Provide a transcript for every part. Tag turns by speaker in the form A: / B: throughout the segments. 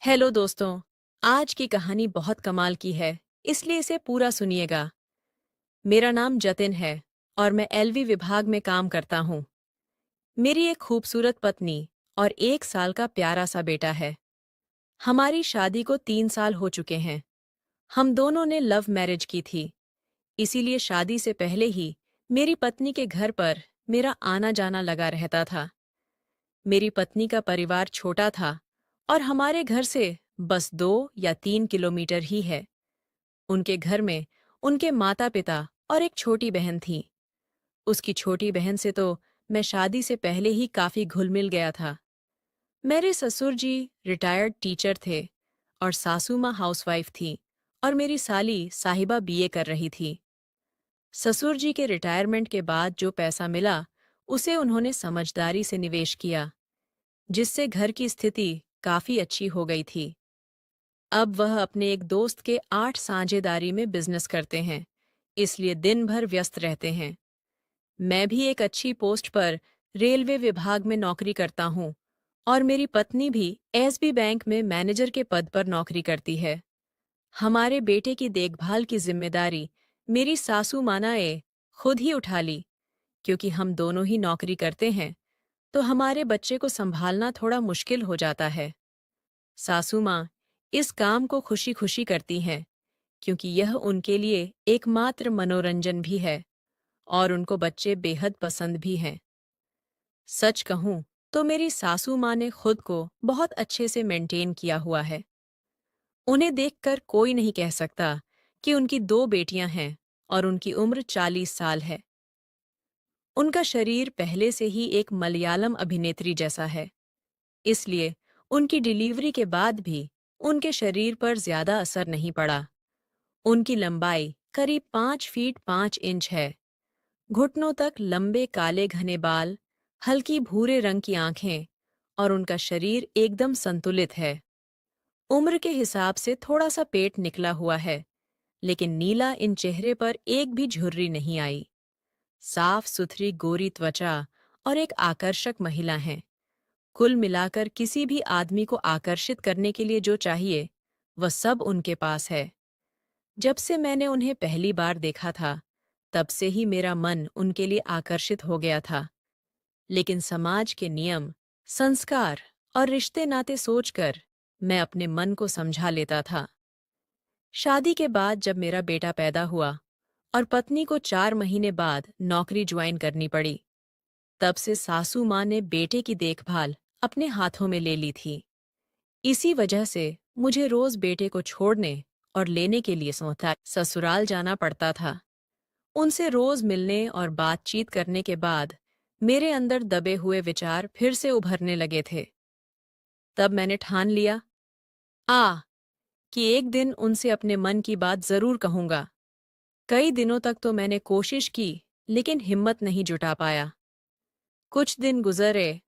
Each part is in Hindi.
A: हेलो दोस्तों। आज की कहानी बहुत कमाल की है, इसलिए इसे पूरा सुनिएगा। मेरा नाम जतिन है और मैं एलवी विभाग में काम करता हूँ। मेरी एक खूबसूरत पत्नी और 1 साल का प्यारा सा बेटा है। हमारी शादी को 3 साल हो चुके हैं। हम दोनों ने लव मैरिज की थी, इसीलिए शादी से पहले ही मेरी पत्नी के घर पर मेरा आना जाना लगा रहता था। मेरी पत्नी का परिवार छोटा था और हमारे घर से बस 2 या 3 किलोमीटर ही है। उनके घर में उनके माता पिता और एक छोटी बहन थी। उसकी छोटी बहन से तो मैं शादी से पहले ही काफी घुल मिल गया था। मेरे ससुर जी रिटायर्ड टीचर थे और सासू माँ हाउसवाइफ थी और मेरी साली साहिबा बीए कर रही थी। ससुर जी के रिटायरमेंट के बाद जो पैसा मिला उसे उन्होंने समझदारी से निवेश किया, जिससे घर की स्थिति काफी अच्छी हो गई थी। अब वह अपने एक दोस्त के 8 साझेदारी में बिजनेस करते हैं, इसलिए दिन भर व्यस्त रहते हैं। मैं भी एक अच्छी पोस्ट पर रेलवे विभाग में नौकरी करता हूँ और मेरी पत्नी भी एसबी बैंक में मैनेजर के पद पर नौकरी करती है। हमारे बेटे की देखभाल की जिम्मेदारी मेरी सासू माँ ने खुद ही उठा ली, क्योंकि हम दोनों ही नौकरी करते हैं, तो हमारे बच्चे को संभालना थोड़ा मुश्किल हो जाता है। सासू माँ इस काम को खुशी खुशी करती हैं, क्योंकि यह उनके लिए एकमात्र मनोरंजन भी है और उनको बच्चे बेहद पसंद भी हैं। सच कहूं तो मेरी सासू माँ ने खुद को बहुत अच्छे से मेंटेन किया हुआ है। उन्हें देखकर कोई नहीं कह सकता कि उनकी 2 बेटियां हैं और उनकी उम्र 40 साल है। उनका शरीर पहले से ही एक मलयालम अभिनेत्री जैसा है, इसलिए उनकी डिलीवरी के बाद भी उनके शरीर पर ज्यादा असर नहीं पड़ा। उनकी लंबाई करीब 5 फीट 5 इंच है। घुटनों तक लंबे काले घने बाल, हल्की भूरे रंग की आंखें और उनका शरीर एकदम संतुलित है। उम्र के हिसाब से थोड़ा सा पेट निकला हुआ है, लेकिन नीला इन चेहरे पर एक भी झुर्री नहीं आई। साफ सुथरी गोरी त्वचा और एक आकर्षक महिला हैं। कुल मिलाकर किसी भी आदमी को आकर्षित करने के लिए जो चाहिए वह सब उनके पास है। जब से मैंने उन्हें पहली बार देखा था, तब से ही मेरा मन उनके लिए आकर्षित हो गया था। लेकिन समाज के नियम, संस्कार और रिश्ते नाते सोचकर मैं अपने मन को समझा लेता था। शादी के बाद जब मेरा बेटा पैदा हुआ और पत्नी को 4 महीने बाद नौकरी ज्वाइन करनी पड़ी, तब से सासू माँ ने बेटे की देखभाल अपने हाथों में ले ली थी। इसी वजह से मुझे रोज बेटे को छोड़ने और लेने के लिए ससुराल जाना पड़ता था। उनसे रोज मिलने और बातचीत करने के बाद मेरे अंदर दबे हुए विचार फिर से उभरने लगे थे। तब मैंने ठान लिया कि एक दिन उनसे अपने मन की बात जरूर कहूंगा। कई दिनों तक तो मैंने कोशिश की, लेकिन हिम्मत नहीं जुटा पाया। कुछ दिन गुजरे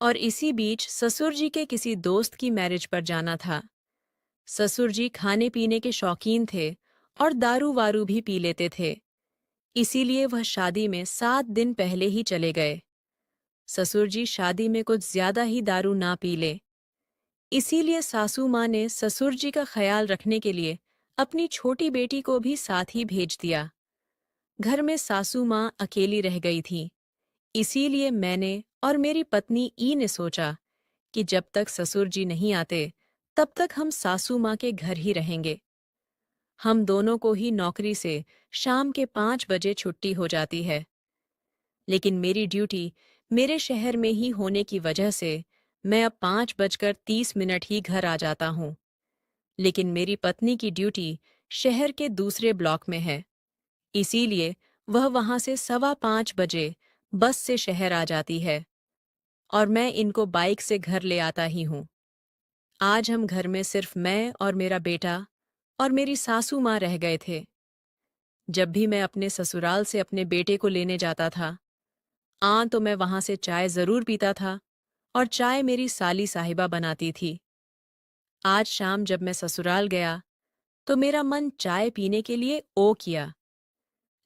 A: और इसी बीच ससुर जी के किसी दोस्त की मैरिज पर जाना था। ससुर जी खाने पीने के शौकीन थे और दारू वारू भी पी लेते थे, इसीलिए वह शादी में 7 दिन पहले ही चले गए। ससुर जी शादी में कुछ ज्यादा ही दारू ना पी ले, इसीलिए सासू माँ ने ससुर जी का ख्याल रखने के लिए अपनी छोटी बेटी को भी साथ ही भेज दिया। घर में सासू माँ अकेली रह गई थी, इसीलिए मैंने और मेरी पत्नी ई ने सोचा कि जब तक ससुर जी नहीं आते, तब तक हम सासू माँ के घर ही रहेंगे। हम दोनों को ही नौकरी से शाम के 5 बजे छुट्टी हो जाती है, लेकिन मेरी ड्यूटी मेरे शहर में ही होने की वजह से मैं अब 5:30 ही घर आ जाता हूँ। लेकिन मेरी पत्नी की ड्यूटी शहर के दूसरे ब्लॉक में है, इसीलिए वह वहां से 5:15 बजे बस से शहर आ जाती है और मैं इनको बाइक से घर ले आता ही हूँ। आज हम घर में सिर्फ मैं और मेरा बेटा और मेरी सासू माँ रह गए थे। जब भी मैं अपने ससुराल से अपने बेटे को लेने जाता था, तो मैं वहां से चाय जरूर पीता था और चाय मेरी साली साहिबा बनाती थी। आज शाम जब मैं ससुराल गया, तो मेरा मन चाय पीने के लिए ओ किया,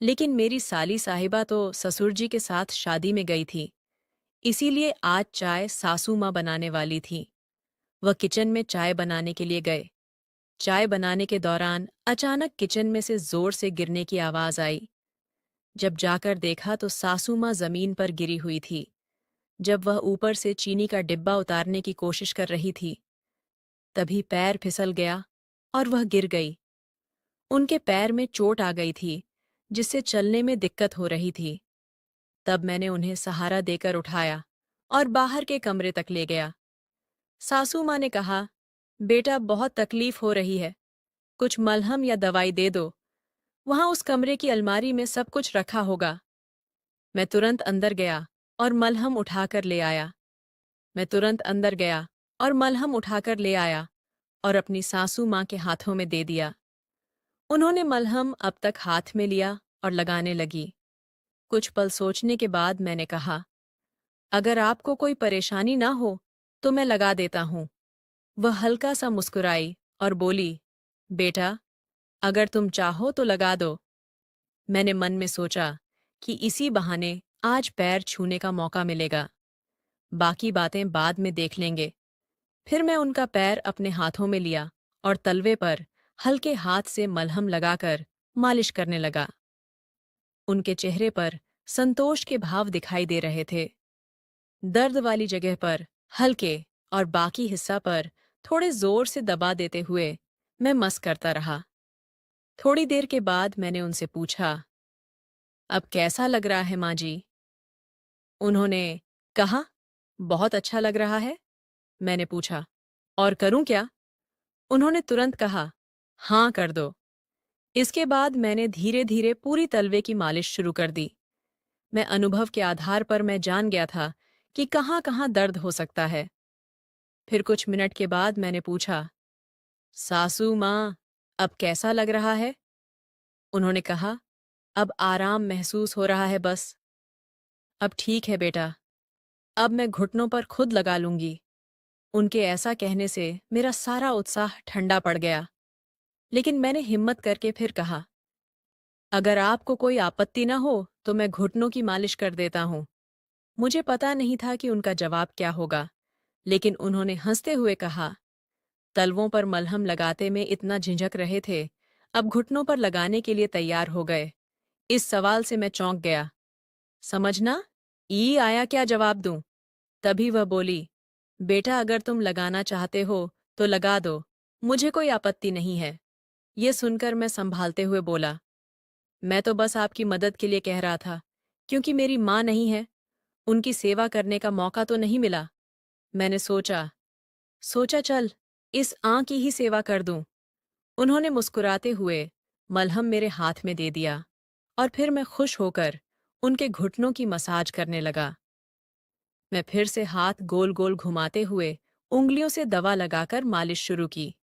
A: लेकिन मेरी साली साहिबा तो ससुर जी के साथ शादी में गई थी, इसीलिए आज चाय सासू माँ बनाने वाली थी। वह किचन में चाय बनाने के लिए गए। चाय बनाने के दौरान अचानक किचन में से जोर से गिरने की आवाज आई। जब जाकर देखा तो सासू माँ जमीन पर गिरी हुई थी। जब वह ऊपर से चीनी का डिब्बा उतारने की कोशिश कर रही थी, तभी पैर फिसल गया और वह गिर गई। उनके पैर में चोट आ गई थी, जिससे चलने में दिक्कत हो रही थी। तब मैंने उन्हें सहारा देकर उठाया और बाहर के कमरे तक ले गया। सासू माँ ने कहा, बेटा बहुत तकलीफ हो रही है, कुछ मलहम या दवाई दे दो। वहां उस कमरे की अलमारी में सब कुछ रखा होगा। मैं तुरंत अंदर गया और मलहम उठाकर ले आया। मैं तुरंत अंदर गया और मलहम उठाकर ले आया और अपनी सासू माँ के हाथों में दे दिया। उन्होंने मलहम अब तक हाथ में लिया और लगाने लगी। कुछ पल सोचने के बाद मैंने कहा, अगर आपको कोई परेशानी ना हो तो मैं लगा देता हूं। वह हल्का सा मुस्कुराई और बोली, बेटा, अगर तुम चाहो तो लगा दो। मैंने मन में सोचा कि इसी बहाने आज पैर छूने का मौका मिलेगा। बाकी बातें बाद में देख लेंगे। फिर मैं उनका पैर अपने हाथों में लिया और तलवे पर हल्के हाथ से मलहम लगाकर मालिश करने लगा। उनके चेहरे पर संतोष के भाव दिखाई दे रहे थे। दर्द वाली जगह पर हल्के और बाकी हिस्सा पर थोड़े जोर से दबा देते हुए मैं मस करता रहा। थोड़ी देर के बाद मैंने उनसे पूछा, अब कैसा लग रहा है माँ जी? उन्होंने कहा, बहुत अच्छा लग रहा है। मैंने पूछा, और करूं क्या? उन्होंने तुरंत कहा, हाँ कर दो। इसके बाद मैंने धीरे धीरे पूरी तलवे की मालिश शुरू कर दी। मैं अनुभव के आधार पर मैं जान गया था कि कहाँ कहाँ दर्द हो सकता है। फिर कुछ मिनट के बाद मैंने पूछा, सासू माँ, अब कैसा लग रहा है? उन्होंने कहा, अब आराम महसूस हो रहा है बस। अब ठीक है बेटा, अब मैं घुटनों पर खुद लगा लूंगी। उनके ऐसा कहने से मेरा सारा उत्साह ठंडा पड़ गया। लेकिन मैंने हिम्मत करके फिर कहा, अगर आपको कोई आपत्ति न हो तो मैं घुटनों की मालिश कर देता हूँ। मुझे पता नहीं था कि उनका जवाब क्या होगा, लेकिन उन्होंने हंसते हुए कहा, तलवों पर मलहम लगाते में इतना झिझक रहे थे, अब घुटनों पर लगाने के लिए तैयार हो गए। इस सवाल से मैं चौंक गया। समझना, ई आया क्या जवाब दूं? तभी वह बोली, बेटा अगर तुम लगाना चाहते हो तो लगा दो, मुझे कोई आपत्ति नहीं है। ये सुनकर मैं संभालते हुए बोला, मैं तो बस आपकी मदद के लिए कह रहा था, क्योंकि मेरी माँ नहीं है, उनकी सेवा करने का मौका तो नहीं मिला। मैंने सोचा सोचा चल, इस की ही सेवा कर दूं। उन्होंने मुस्कुराते हुए मलहम मेरे हाथ में दे दिया और फिर मैं खुश होकर उनके घुटनों की मसाज करने लगा। मैं फिर से हाथ गोल गोल घुमाते हुए उंगलियों से दवा लगाकर मालिश शुरू की।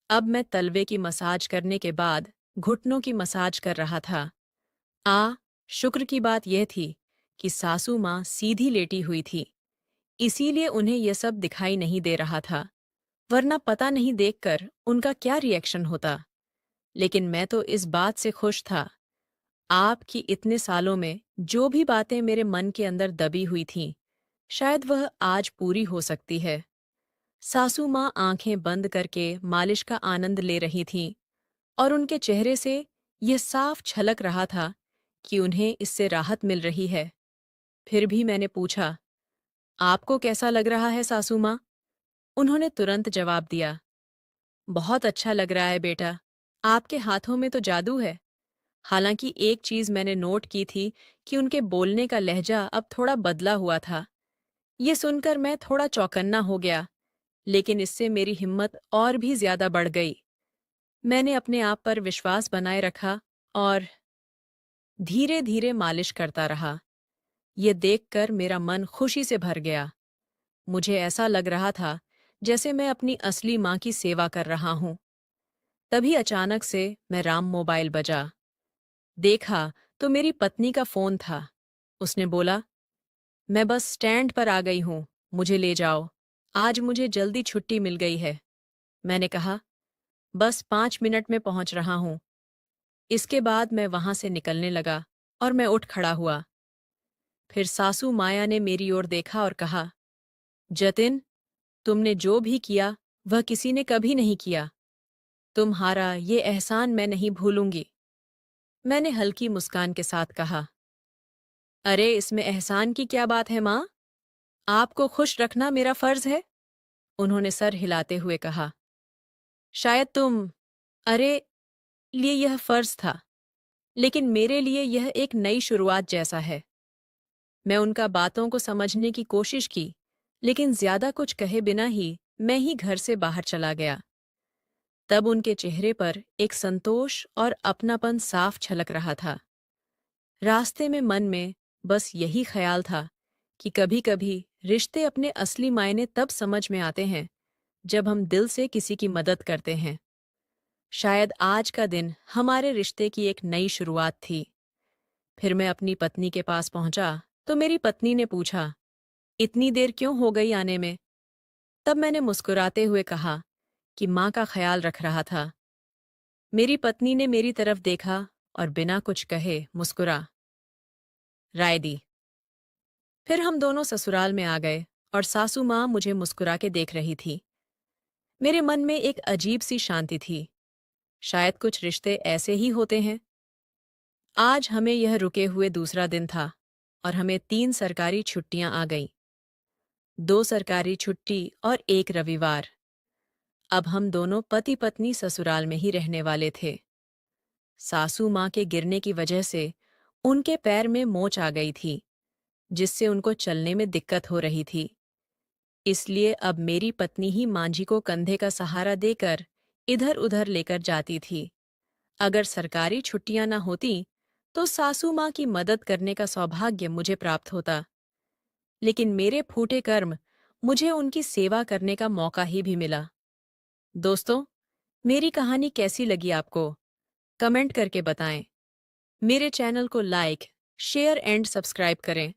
A: अब मैं तलवे की मसाज करने के बाद घुटनों की मसाज कर रहा था। शुक्र की बात यह थी कि सासू माँ सीधी लेटी हुई थी, इसीलिए उन्हें यह सब दिखाई नहीं दे रहा था, वरना पता नहीं देखकर उनका क्या रिएक्शन होता। लेकिन मैं तो इस बात से खुश था। आपकी इतने सालों में जो भी बातें मेरे मन के अंदर दबी हुई थीं, शायद वह आज पूरी हो सकती है। सासू माँ आंखें बंद करके मालिश का आनंद ले रही थीं और उनके चेहरे से यह साफ झलक रहा था कि उन्हें इससे राहत मिल रही है। फिर भी मैंने पूछा, आपको कैसा लग रहा है सासू माँ? उन्होंने तुरंत जवाब दिया, बहुत अच्छा लग रहा है बेटा, आपके हाथों में तो जादू है। हालांकि एक चीज मैंने नोट की थी कि उनके बोलने का लहजा अब थोड़ा बदला हुआ था। ये सुनकर मैं थोड़ा चौकन्ना हो गया, लेकिन इससे मेरी हिम्मत और भी ज्यादा बढ़ गई। मैंने अपने आप पर विश्वास बनाए रखा और धीरे धीरे मालिश करता रहा। ये देखकर मेरा मन खुशी से भर गया। मुझे ऐसा लग रहा था जैसे मैं अपनी असली माँ की सेवा कर रहा हूँ। तभी अचानक से मेरा मोबाइल बजा। देखा तो मेरी पत्नी का फोन था। उसने बोला, मैं बस स्टैंड पर आ गई हूँ, मुझे ले जाओ, आज मुझे जल्दी छुट्टी मिल गई है। मैंने कहा, बस 5 मिनट में पहुंच रहा हूँ। इसके बाद मैं वहां से निकलने लगा और मैं उठ खड़ा हुआ। फिर सासू माया ने मेरी ओर देखा और कहा, जतिन, तुमने जो भी किया वह किसी ने कभी नहीं किया। तुम्हारा ये एहसान मैं नहीं भूलूंगी। मैंने हल्की मुस्कान के साथ कहा। अरे इसमें एहसान की क्या बात है माँ? आपको खुश रखना मेरा फर्ज है। उन्होंने सर हिलाते हुए कहा। शायद अरे लिए यह फर्ज था, लेकिन मेरे लिए यह एक नई शुरुआत जैसा है। मैं उनका बातों को समझने की कोशिश की, लेकिन ज्यादा कुछ कहे बिना ही मैं ही घर से बाहर चला गया। तब उनके चेहरे पर एक संतोष और अपनापन साफ झलक रहा था। रास्ते में मन में बस यही ख्याल था कि कभी-कभी रिश्ते अपने असली मायने तब समझ में आते हैं जब हम दिल से किसी की मदद करते हैं। शायद आज का दिन हमारे रिश्ते की एक नई शुरुआत थी। फिर मैं अपनी पत्नी के पास पहुंचा तो मेरी पत्नी ने पूछा, इतनी देर क्यों हो गई आने में? तब मैंने मुस्कुराते हुए कहा कि माँ का ख्याल रख रहा था। मेरी पत्नी ने मेरी तरफ देखा और बिना कुछ कहे मुस्कुरा राय दी। फिर हम दोनों ससुराल में आ गए और सासू माँ मुझे मुस्कुरा के देख रही थी। मेरे मन में एक अजीब सी शांति थी। शायद कुछ रिश्ते ऐसे ही होते हैं। आज हमें यह रुके हुए दूसरा दिन था और हमें 3 सरकारी छुट्टियां आ गईं। 2 सरकारी छुट्टी और 1 रविवार। अब हम दोनों पति पत्नी ससुराल में ही रहने वाले थे। सासू माँ के गिरने की वजह से उनके पैर में मोच आ गई थी, जिससे उनको चलने में दिक्कत हो रही थी। इसलिए अब मेरी पत्नी ही मांझी को कंधे का सहारा देकर इधर-उधर लेकर जाती थी। अगर सरकारी छुट्टियां न होती तो सासू माँ की मदद करने का सौभाग्य मुझे प्राप्त होता। लेकिन मेरे फूटे कर्म मुझे उनकी सेवा करने का मौका ही भी मिला। दोस्तों, मेरी कहानी कैसी लगी आपको? कमेंट करके बताएं। मेरे चैनल को लाइक, शेयर एंड सब्सक्राइब करें